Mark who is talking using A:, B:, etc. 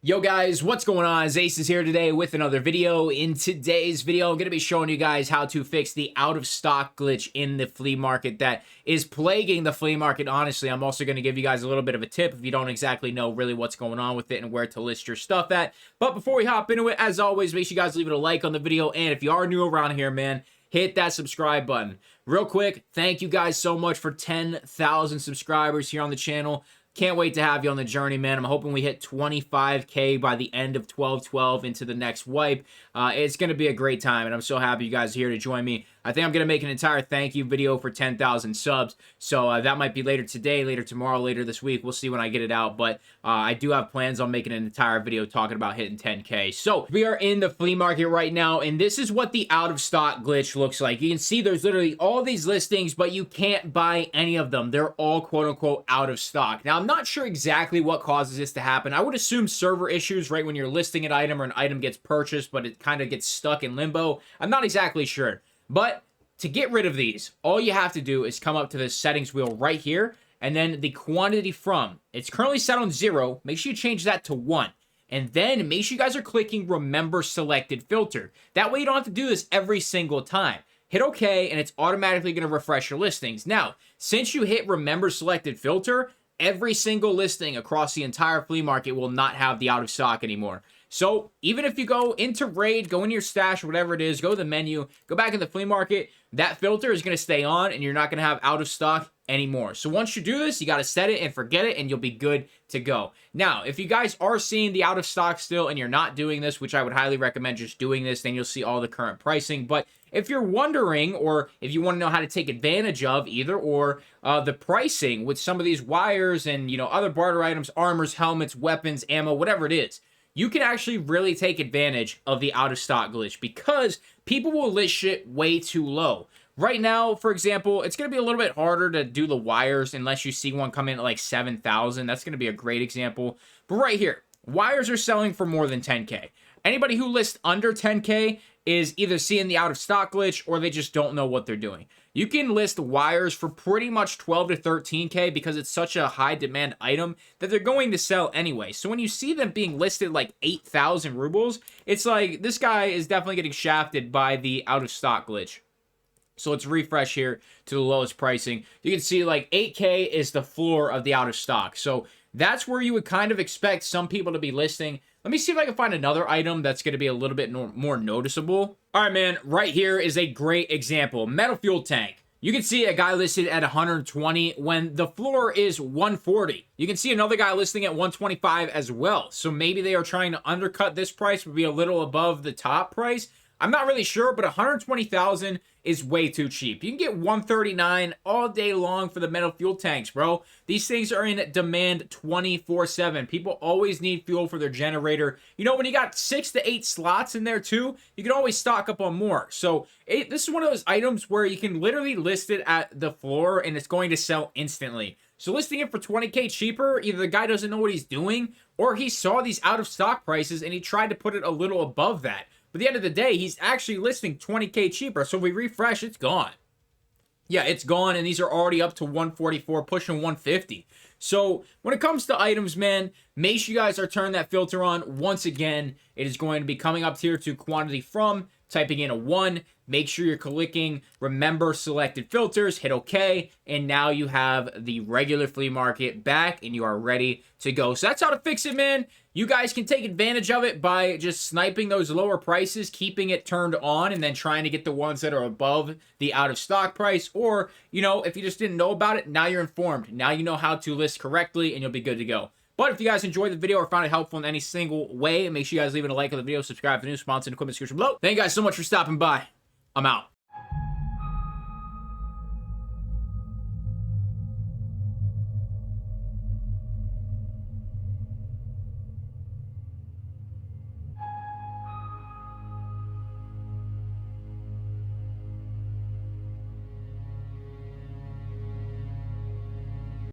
A: Yo guys, what's going on? Ace is here today with another video. In today's video, I'm going to be showing you guys how to fix the out of stock glitch in the flea market that is plaguing the flea market. Honestly, I'm also going to give you guys a little bit of a tip if you don't exactly know really what's going on with it and where to list your stuff at. But before we hop into it, as always, make sure you guys leave it a like on the video. And if you are new around here, man, hit that subscribe button. Real quick, thank you guys so much for 10,000 subscribers here on the channel. Can't wait to have you on the journey, man. I'm hoping we hit 25K by the end of 12/12 into the next wipe. It's going to be a great time, and I'm so happy you guys are here to join me. I think I'm going to make an entire thank you video for 10,000 subs, so that might be later today, later tomorrow, later this week. We'll see when I get it out, but I do have plans on making an entire video talking about hitting 10K. So we are in the flea market right now, and this is what the out of stock glitch looks like. You can see there's literally all these listings, but you can't buy any of them. They're all quote-unquote out of stock. Now, I'm not sure exactly what causes this to happen. I would assume server issues, right? When you're listing an item or an item gets purchased, but it kind of gets stuck in limbo. I'm not exactly sure. But to get rid of these, all you have to do is come up to the settings wheel right here, and then the quantity from. It's currently set on 0. Make sure you change that to 1. And then make sure you guys are clicking remember selected filter. That way you don't have to do this every single time. Hit OK, and it's automatically going to refresh your listings. Now, since you hit remember selected filter, every single listing across the entire flea market will not have the out of stock anymore. So even if you go into raid, go into your stash, whatever it is, go to the menu, go back in the flea market, that filter is going to stay on and you're not going to have out of stock anymore. So once you do this, you got to set it and forget it and you'll be good to go. Now, if you guys are seeing the out of stock still and you're not doing this, which I would highly recommend just doing this, then you'll see all the current pricing. But if you're wondering, or if you want to know how to take advantage of either or the pricing with some of these wires and, you know, other barter items, armors, helmets, weapons, ammo, whatever it is, you can actually really take advantage of the out of stock glitch because people will list shit way too low. Right now, for example, it's going to be a little bit harder to do the wires unless you see one come in at like 7,000. That's going to be a great example. But right here, wires are selling for more than 10K. Anybody who lists under 10K is either seeing the out of stock glitch or they just don't know what they're doing. You can list wires for pretty much 12 to 13K because it's such a high demand item that they're going to sell anyway. So when you see them being listed like 8,000 rubles, it's like this guy is definitely getting shafted by the out of stock glitch. So let's refresh here to the lowest pricing. You can see like 8K is the floor of the out of stock. So that's where you would kind of expect some people to be listing. Let me see if I can find another item that's going to be a little bit more noticeable. All right, man, right here is a great example. Metal fuel tank. You can see a guy listed at 120 when the floor is 140. You can see another guy listing at 125 as well. So maybe they are trying to undercut this price, but be a little above the top price. I'm not really sure, but 120,000 is way too cheap. You can get 139 all day long for the metal fuel tanks, bro. These things are in demand 24/7. People always need fuel for their generator. You know, when you got 6 to 8 slots in there too, you can always stock up on more. So this is one of those items where you can literally list it at the floor and it's going to sell instantly. So listing it for 20K cheaper, either the guy doesn't know what he's doing or he saw these out of stock prices and he tried to put it a little above that. But at the end of the day, he's actually listing 20K cheaper. So if we refresh, it's gone. Yeah, it's gone, and these are already up to 144, pushing 150. So when it comes to items, man, make sure you guys are turning that filter on. Once again, it is going to be coming up here to quantity from, typing in a 1. Make sure you're clicking remember selected filters, hit OK, and now you have the regular flea market back and you are ready to go. So that's how to fix it, man. You guys can take advantage of it by just sniping those lower prices, keeping it turned on, and then trying to get the ones that are above the out of stock price. Or, you know, if you just didn't know about it, now you're informed. Now you know how to list correctly and you'll be good to go. But if you guys enjoyed the video or found it helpful in any single way, make sure you guys leave it a like on the video, subscribe for new sponsor and equipment description below. Thank you guys so much for stopping by. I'm out.